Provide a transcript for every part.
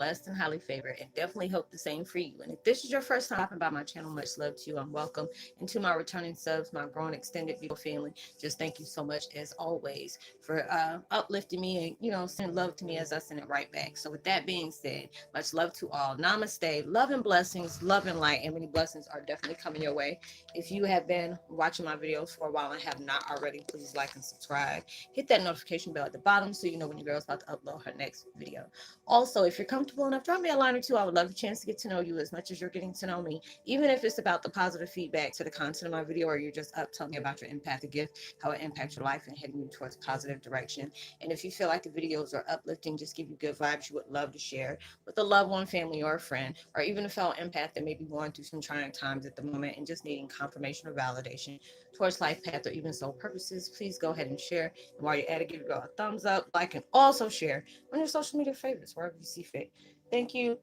blessed and highly favored, and definitely hope the same for you. And if this is your first time popping by my channel, much love to you. I'm welcome. And to my returning subs, my growing extended beautiful family, just thank you so much as always for uplifting me and sending love to me as I send it right back. So with that being said, much love to all. Namaste. Love and blessings, love and light, and many blessings are definitely coming your way. If you have been watching my videos for a while and have not already, please like and subscribe. Hit that notification bell at the bottom so you know when your girl's about to upload her next video. Also, if you're comfortable enough, drop me a line or two. I would love a chance to get to know you as much as you're getting to know me, even if it's about the positive feedback to the content of my video, or you're just up telling me about your empathic gift, how it impacts your life and heading you towards a positive direction. And if you feel like the videos are uplifting, just give you good vibes, you would love to share with a loved one, family, or a friend, or even a fellow empath that may be going through some trying times at the moment and just needing confirmation or validation towards life path or even soul purposes, please go ahead and share. And while you're at it, give your girl a thumbs up, like, and also share on your social media favorites, wherever you see fit. Thank you,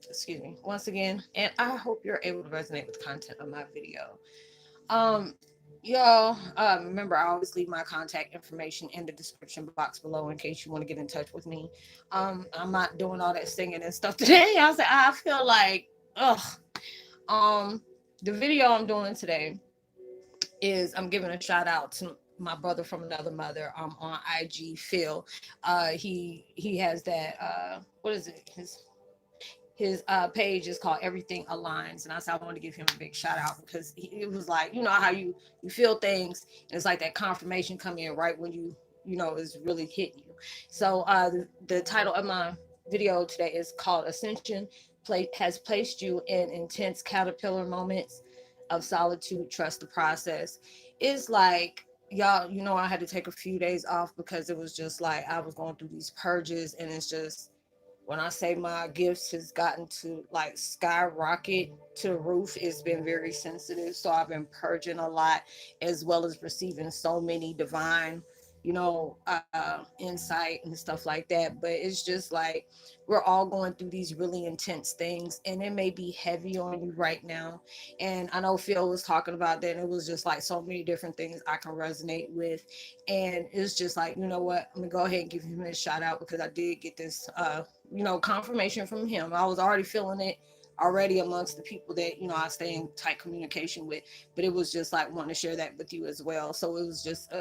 excuse me, once again, and I hope you're able to resonate with the content of my video. Um, y'all, remember I always leave my contact information in the description box below in case you want to get in touch with me. I'm not doing all that singing and stuff today. I feel like, ugh. Um, the video I'm doing today is I'm giving a shout out to my brother from another mother on IG, Phil. He has that what is it? His page is called Everything Aligns, and I said I want to give him a big shout out because it was like, how you feel things, and it's like that confirmation coming in right when is really hitting you. So the title of my video today is called Ascension has placed you in intense caterpillar moments of solitude. Trust the process. It's like, y'all, I had to take a few days off because it was just like I was going through these purges, and it's just, when I say my gifts has gotten to like skyrocket to the roof, it's been very sensitive. So I've been purging a lot, as well as receiving so many divine, insight and stuff like that. But it's just like we're all going through these really intense things, and it may be heavy on you right now. And I know Phil was talking about that, and it was just like so many different things I can resonate with. And it's just like, you know what? I'm gonna go ahead and give him a shout out because I did get this confirmation from him. I was already feeling it already amongst the people that I stay in tight communication with, but it was just like wanting to share that with you as well. So it was just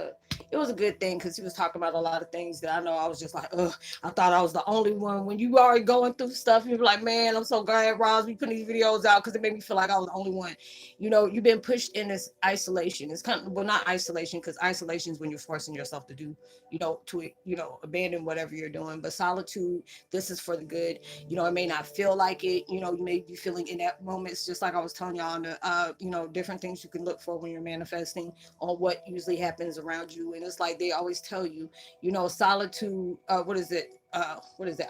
it was a good thing because he was talking about a lot of things that I know I was just like, ugh, I thought I was the only one. When you already going through stuff, you're like, man, I'm so glad Roz be putting these videos out because it made me feel like I was the only one. You've been pushed in this isolation. It's kind of, well, not isolation, because isolation is when you're forcing yourself to do, abandon whatever you're doing. But solitude, this is for the good. It may not feel like it. You may be feeling in that moment. It's just like I was telling y'all on the, different things you can look for when you're manifesting on what usually happens around you. And it's like they always tell you, solitude, what is it?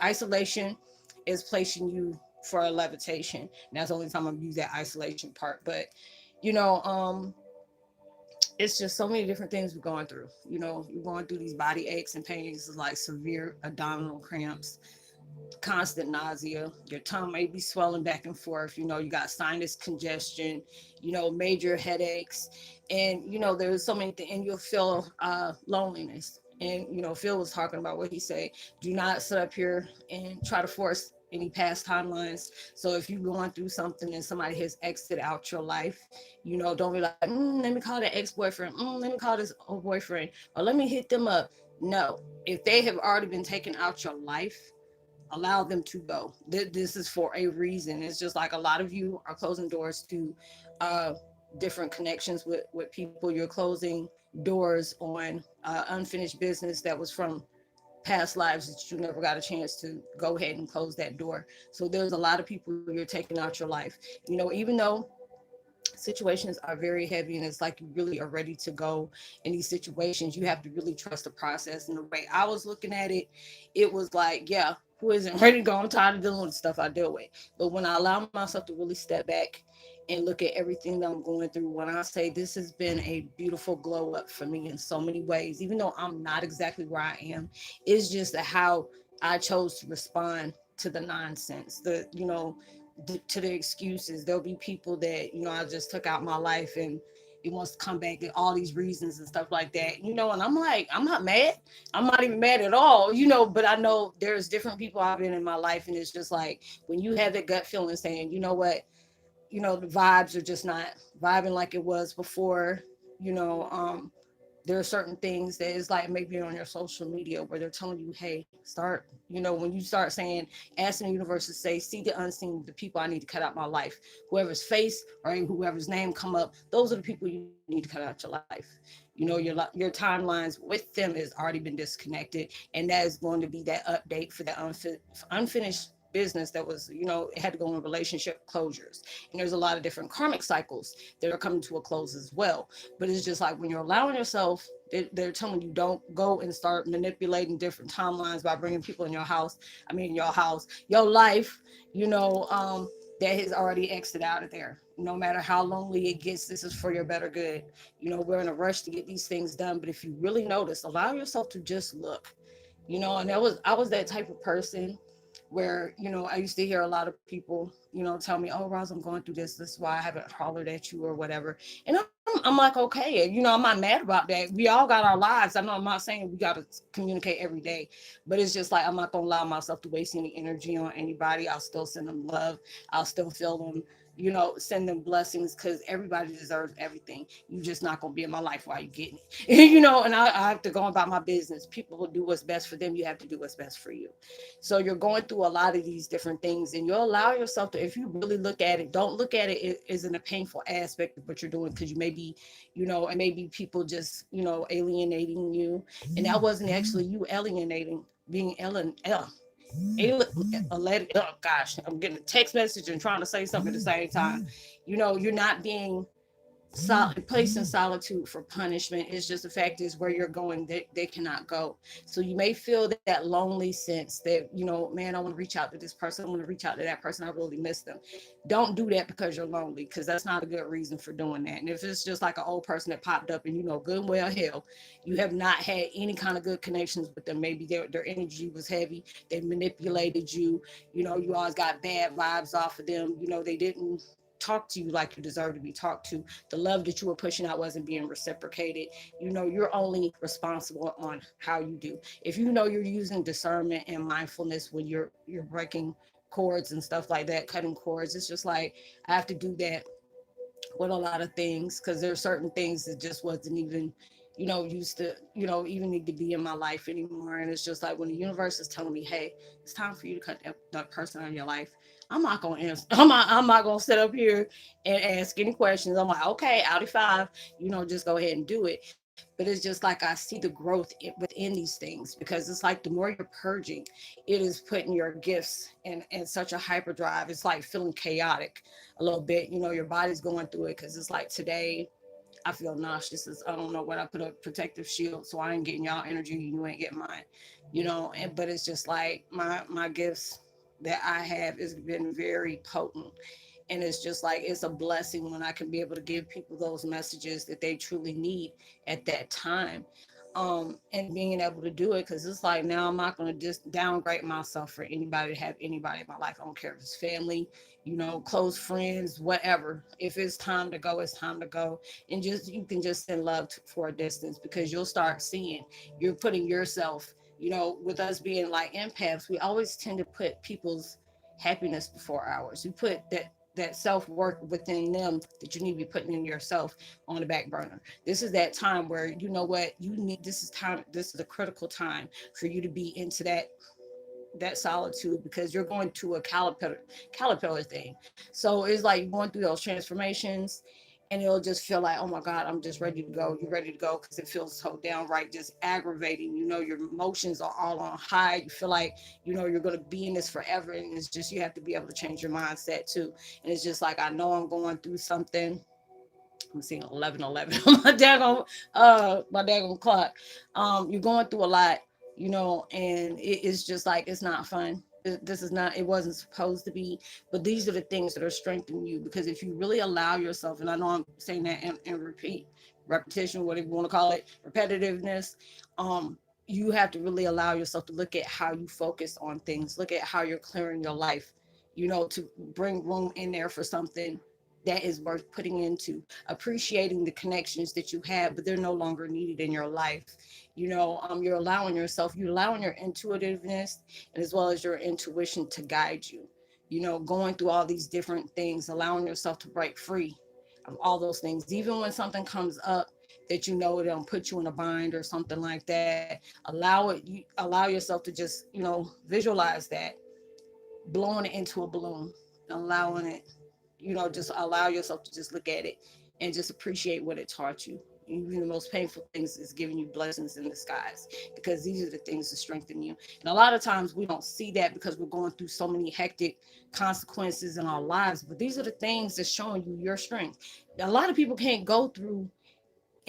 Isolation is placing you for a levitation. And that's the only time I'm gonna use that isolation part. But, you know, um, it's just so many different things we're going through. You're going through these body aches and pains, like severe abdominal cramps, constant nausea. Your tongue may be swelling back and forth. You got sinus congestion, major headaches. And, there's so many things, and you'll feel loneliness. And, Phil was talking about what he said. Do not sit up here and try to force any past timelines. So if you're going through something and somebody has exited out your life, don't be like, let me call that ex-boyfriend. Let me call this old boyfriend, or let me hit them up. No, if they have already been taken out your life, allow them to go. This is for a reason. It's just like a lot of you are closing doors to uh, different connections with people. You're closing doors on unfinished business that was from past lives that you never got a chance to go ahead and close that door. So there's a lot of people you're taking out your life. Even though situations are very heavy and it's like you really are ready to go in these situations, you have to really trust the process. And the way I was looking at it, it was like, yeah, who isn't ready to go? I'm tired of dealing with the stuff I deal with. But when I allow myself to really step back and look at everything that I'm going through, when I say this has been a beautiful glow up for me in so many ways, even though I'm not exactly where I am, it's just how I chose to respond to the nonsense, to the excuses. There'll be people that I just took out my life, and it wants to come back and all these reasons and stuff like that, and I'm like, I'm not mad. I'm not even mad at all, but I know there's different people I've been in my life, and it's just like when you have that gut feeling saying, you know what, the vibes are just not vibing like it was before, you know, there are certain things that is like maybe on your social media where they're telling you, hey, start, when you start saying, asking the universe to say, see the unseen, the people I need to cut out my life, whoever's face or whoever's name come up, those are the people you need to cut out your life. Your timelines with them has already been disconnected, and that is going to be that update for that unfinished business that was, it had to go in relationship closures. And there's a lot of different karmic cycles that are coming to a close as well. But it's just like when you're allowing yourself, they're telling you don't go and start manipulating different timelines by bringing people in your house. I mean, your house, your life, that has already exited out of there. No matter how lonely it gets, this is for your better good. We're in a rush to get these things done. But if you really notice, allow yourself to just look, and I was that type of person where, I used to hear a lot of people, tell me, oh, Roz, I'm going through this. This is why I haven't hollered at you or whatever. And I'm like, okay, I'm not mad about that. We all got our lives. I'm not saying we got to communicate every day, but it's just like, I'm not going to allow myself to waste any energy on anybody. I'll still send them love. I'll still feel them, send them blessings, because everybody deserves everything. You just not going to be in my life while you're getting it, and I have to go about my business. People will do what's best for them. You have to do what's best for you. So you're going through a lot of these different things, and you'll allow yourself to, if you really look at it, don't look at it as in a painful aspect of what you're doing, because you may be, and maybe people just, alienating you. And that wasn't actually you alienating, being oh gosh, I'm getting a text message and trying to say something at the same time. You're not being placed in solitude for punishment. It's just the fact is where you're going, they cannot go. So you may feel that lonely sense that, man, I want to reach out to this person. I want to reach out to that person. I really miss them. Don't do that because you're lonely, because that's not a good reason for doing that. And if it's just like an old person that popped up and, good and well, hell, you have not had any kind of good connections with them. Maybe their energy was heavy. They manipulated you. You always got bad vibes off of them. They didn't talk to you like you deserve to be talked to. The love that you were pushing out wasn't being reciprocated. You're only responsible on how you do. If you're using discernment and mindfulness when you're breaking cords and stuff like that, cutting cords, it's just like I have to do that with a lot of things, because there are certain things that just wasn't even used to even need to be in my life anymore. And it's just like when the universe is telling me, hey, it's time for you to cut that person out of your life, I'm not gonna answer. I'm not gonna sit up here and ask any questions. I'm like, okay, out of five, just go ahead and do it. But it's just like I see the growth within these things, because it's like the more you're purging, it is putting your gifts in such a hyperdrive. It's like feeling chaotic a little bit. Your body's going through it, because it's like today I feel nauseous. I don't know what, I put a protective shield, so I ain't getting y'all energy. You ain't getting mine. But it's just like my gifts that I have has been very potent. And it's just like it's a blessing when I can be able to give people those messages that they truly need at that time. And being able to do it, because it's like now I'm not going to just downgrade myself for anybody to have anybody in my life. I don't care if it's family, close friends, whatever. If it's time to go, it's time to go. And just you can just send love for a distance, because you'll start seeing you're putting yourself, with us being like empaths, we always tend to put people's happiness before ours. We put that self-worth within them that you need to be putting in yourself on the back burner. This is that time where, what you need, this is a critical time for you to be into that solitude, because you're going to a caterpillar thing. So it's like you're going through those transformations, and it'll just feel like, oh my God, I'm just ready to go. You're ready to go, because it feels so downright just aggravating. Your emotions are all on high. You feel like, you're going to be in this forever. And it's just, you have to be able to change your mindset too. And it's just like, I know I'm going through something. I'm seeing 11:11 on my daggone clock. You're going through a lot, and it's just like, it's not fun. This is not, it wasn't supposed to be, but these are the things that are strengthening you. Because if you really allow yourself, and I know I'm saying that and repetition, whatever you want to call it, repetitiveness, you have to really allow yourself to look at how you focus on things, look at how you're clearing your life, to bring room in there for something that is worth putting into, appreciating the connections that you have, but they're no longer needed in your life. You're allowing yourself, you're allowing your intuitiveness and as well as your intuition to guide you. Going through all these different things, allowing yourself to break free of all those things, even when something comes up that it'll put you in a bind or something like that. Allow yourself to just visualize that, blowing it into a balloon, allowing it, just allow yourself to just look at it and just appreciate what it taught you. Even the most painful things is giving you blessings in disguise, because these are the things to strengthen you. And a lot of times we don't see that because we're going through so many hectic consequences in our lives, but these are the things that's showing you your strength. A lot of people can't go through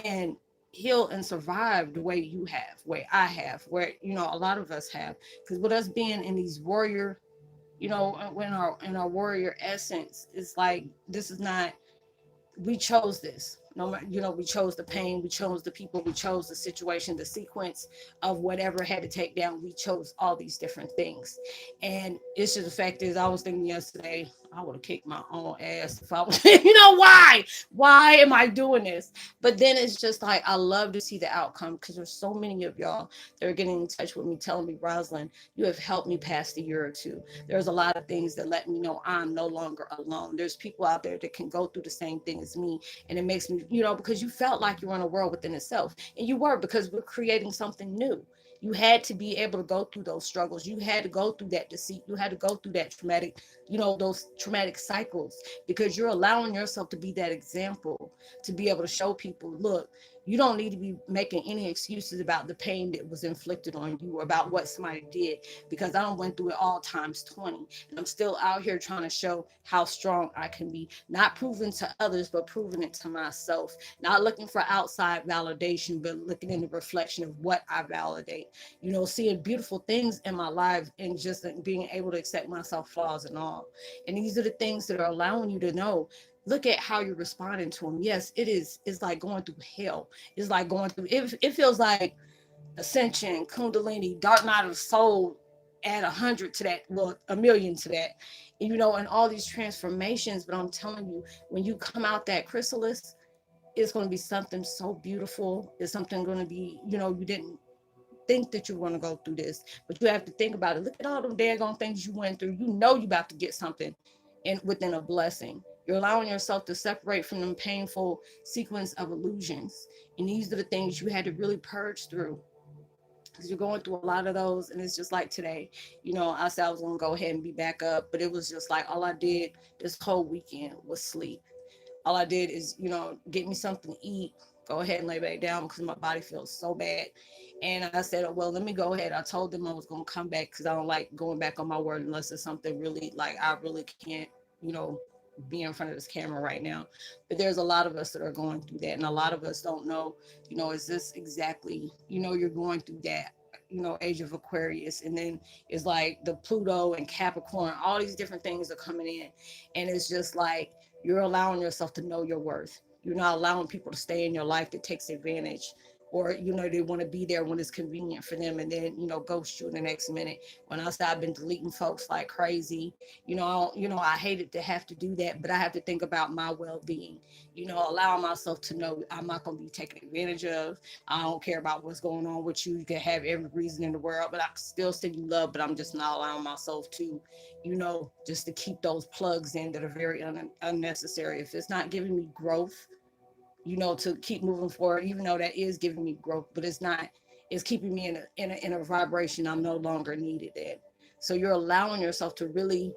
and heal and survive the way you have, way I have, where a lot of us have, because with us being in these warrior, when our in our warrior essence, it's like this is not, we chose this. No matter, we chose the pain, we chose the people, we chose the situation, the sequence of whatever had to take down. We chose all these different things. And it's just the fact is, I was thinking yesterday, I would have kicked my own ass if I was, why? Why am I doing this? But then it's just like, I love to see the outcome, because there's so many of y'all that are getting in touch with me, telling me, Roslynn, you have helped me past a year or two. There's a lot of things that let me know I'm no longer alone. There's people out there that can go through the same thing as me. And it makes me, because you felt like you were in a world within itself. And you were, because we're creating something new. You had to be able to go through those struggles. You had to go through that deceit. You had to go through that traumatic, those traumatic cycles, because you're allowing yourself to be that example, to be able to show people, look, you don't need to be making any excuses about the pain that was inflicted on you or about what somebody did, because I went through it all times 20. And I'm still out here trying to show how strong I can be, not proving to others, but proving it to myself, not looking for outside validation, but looking in the reflection of what I validate, seeing beautiful things in my life and just being able to accept myself, flaws and all. And these are the things that are allowing you to know, look at how you're responding to them. Yes, it's like going through hell. It's like going through, it feels like ascension, kundalini, dark night of the soul, add 100 to that, well, 1,000,000 to that, and all these transformations. But I'm telling you, when you come out that chrysalis, it's going to be something so beautiful. It's something going to be, you didn't think that you're going to go through this, but you have to think about it. Look at all them daggone things you went through. You're about to get something and within a blessing. You're allowing yourself to separate from them painful sequence of illusions. And these are the things you had to really purge through, because you're going through a lot of those. And it's just like today, I said I was going to go ahead and be back up, but it was just like all I did this whole weekend was sleep. All I did is, get me something to eat, go ahead and lay back down because my body feels so bad. And I said, oh, well, let me go ahead. I told them I was going to come back, because I don't like going back on my word unless it's something really, like, I really can't, be in front of this camera right now. But there's a lot of us that are going through that. And a lot of us don't know, is this exactly, you're going through that, age of Aquarius. And then it's like the Pluto and Capricorn, all these different things are coming in. And it's just like, you're allowing yourself to know your worth. You're not allowing people to stay in your life that takes advantage, or they want to be there when it's convenient for them, and then ghost you in the next minute. When I said I've been deleting folks like crazy, I hated to have to do that, but I have to think about my well-being. Allowing myself to know I'm not going to be taken advantage of. I don't care about what's going on with you. You can have every reason in the world, but I still send you love. But I'm just not allowing myself to, just to keep those plugs in that are very unnecessary. If it's not giving me growth, to keep moving forward, even though that is giving me growth, but it's not, it's keeping me in a vibration I'm no longer needed in. So you're allowing yourself to really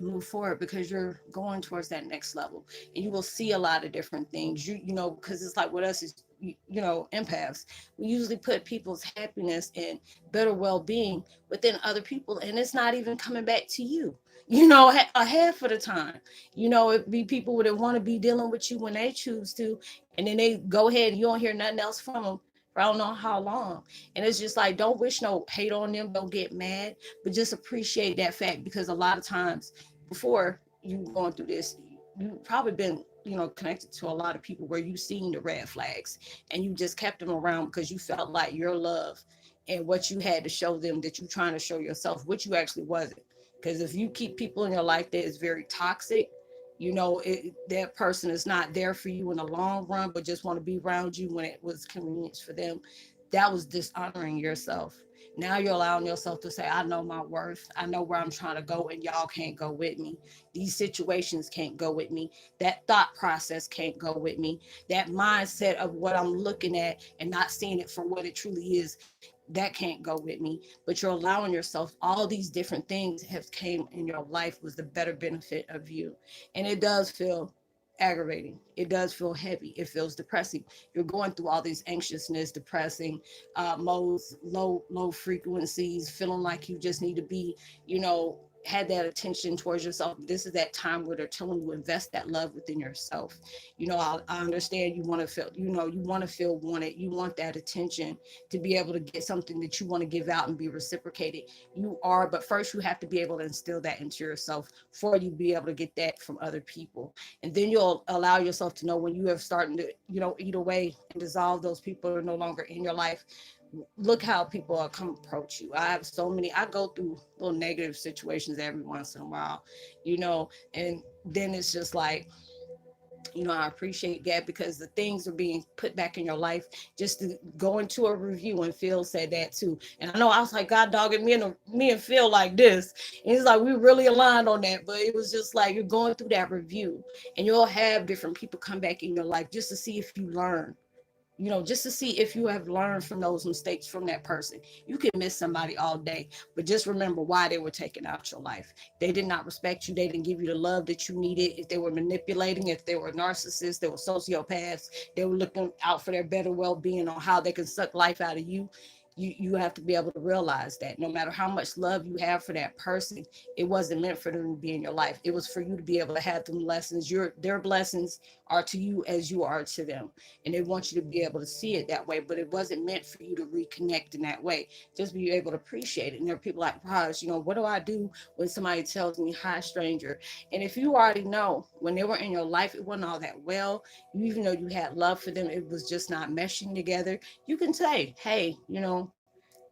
move forward, because you're going towards that next level, and you will see a lot of different things. Because it's like with us is, empaths, we usually put people's happiness and better well-being within other people, and it's not even coming back to you, a half of the time. It be people that want to be dealing with you when they choose to, and then they go ahead and you don't hear nothing else from them for I don't know how long. And it's just like, don't wish no hate on them, don't get mad, but just appreciate that fact, because a lot of times before you going through this, you've probably been, connected to a lot of people where you've seen the red flags, and you just kept them around because you felt like your love and what you had to show them that you're trying to show yourself, which you actually wasn't. Because if you keep people in your life that is very toxic, That person is not there for you in the long run, but just want to be around you when it was convenience for them. That was dishonoring yourself. Now you're allowing yourself to say, I know my worth. I know where I'm trying to go, and y'all can't go with me. These situations can't go with me. That thought process can't go with me. That mindset of what I'm looking at and not seeing it for what it truly is, that can't go with me. But you're allowing yourself, all these different things have came in your life was the better benefit of you. And it does feel aggravating. It does feel heavy. It feels depressing. You're going through all these anxiousness, depressing modes, low frequencies, feeling like you just need to be, had that attention towards yourself. This is that time where they're telling you invest that love within yourself. I understand you want to feel, you want to feel wanted. You want that attention to be able to get something that you want to give out and be reciprocated. You are, but first you have to be able to instill that into yourself for you to be able to get that from other people. And then you'll allow yourself to know when you have starting to, eat away and dissolve, those people are no longer in your life. Look how people are come approach you. I go through little negative situations every once in a while, and then it's just like, I appreciate that because the things are being put back in your life. Just to go into a review, and Phil said that too. And I know I was like, God dogging me and Phil like this. And he's like, we really aligned on that. But it was just like you're going through that review, and you'll have different people come back in your life just to see if you learn, just to see if you have learned from those mistakes from that person. You can miss somebody all day, but just remember why they were taking out your life. They did not respect you. They didn't give you the love that you needed. If they were manipulating, if they were narcissists, they were sociopaths, they were looking out for their better well-being on how they can suck life out of you. You have to be able to realize that no matter how much love you have for that person, it wasn't meant for them to be in your life. It was for you to be able to have them lessons. Their blessings are to you as you are to them, and they want you to be able to see it that way. But it wasn't meant for you to reconnect in that way. Just be able to appreciate it. And there are people like, Raj, what do I do when somebody tells me, hi stranger? And if you already know when they were in your life it wasn't all that well, even though you had love for them, it was just not meshing together. You can say, hey,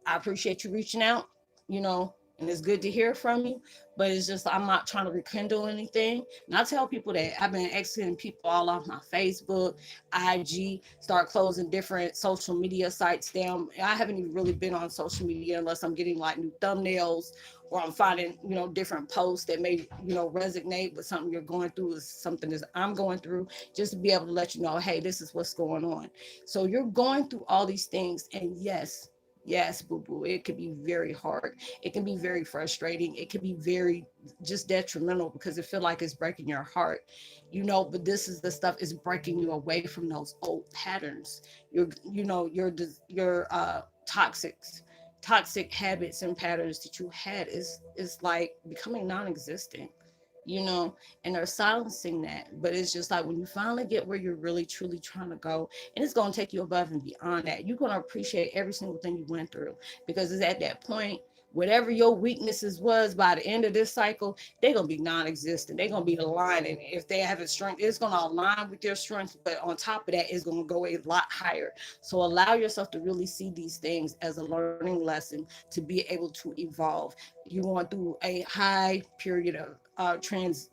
I appreciate you reaching out, and it's good to hear from you, but it's just, I'm not trying to rekindle anything. And I tell people that I've been exiting people all off my Facebook, IG, start closing different social media sites down. I haven't even really been on social media unless I'm getting like new thumbnails, or I'm finding, different posts that may, resonate with something you're going through, is something that I'm going through, just to be able to let you know, hey, this is what's going on. So you're going through all these things, and yes, boo boo, it could be very hard. It can be very frustrating. It can be very just detrimental because it feel like it's breaking your heart, but this is the stuff is breaking you away from those old patterns. Your toxic habits and patterns that you had is like becoming non-existent, and they're silencing that. But it's just like when you finally get where you're really truly trying to go, and it's going to take you above and beyond that, you're going to appreciate every single thing you went through, because it's at that point, whatever your weaknesses was by the end of this cycle, they're going to be non-existent. They're going to be aligning. If they have a strength, it's going to align with your strength, but on top of that, it's going to go a lot higher. So allow yourself to really see these things as a learning lesson to be able to evolve. You're going through a high period of trans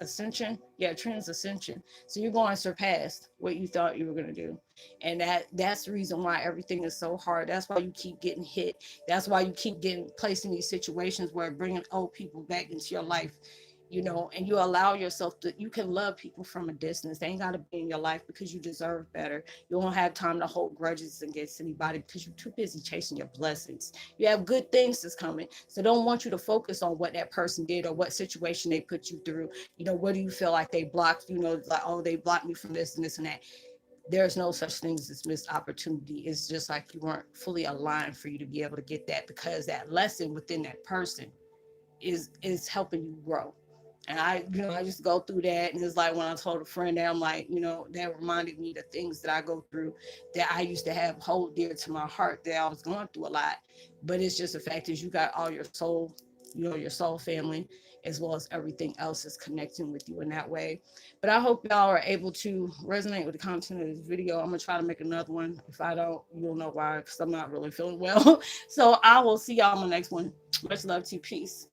ascension. Yeah, trans ascension. So you're going to surpass what you thought you were going to do. And that's the reason why everything is so hard. That's why you keep getting hit. That's why you keep getting placed in these situations where bringing old people back into your life, and you allow yourself to, you can love people from a distance. They ain't got to be in your life because you deserve better. You won't have time to hold grudges against anybody because you're too busy chasing your blessings. You have good things that's coming. So don't want you to focus on what that person did or what situation they put you through. What do you feel like they blocked, like, oh, they blocked me from this and this and that. There's no such thing as missed opportunity. It's just like you weren't fully aligned for you to be able to get that, because that lesson within that person is helping you grow. And I just go through that. And it's like when I told a friend that, I'm like, that reminded me the things that I go through that I used to have hold dear to my heart, that I was going through a lot. But it's just the fact is you got all your soul, your soul family, as well as everything else is connecting with you in that way. But I hope y'all are able to resonate with the content of this video. I'm going to try to make another one. If I don't, you'll know why, because I'm not really feeling well. So I will see y'all on the next one. Much love to you. Peace.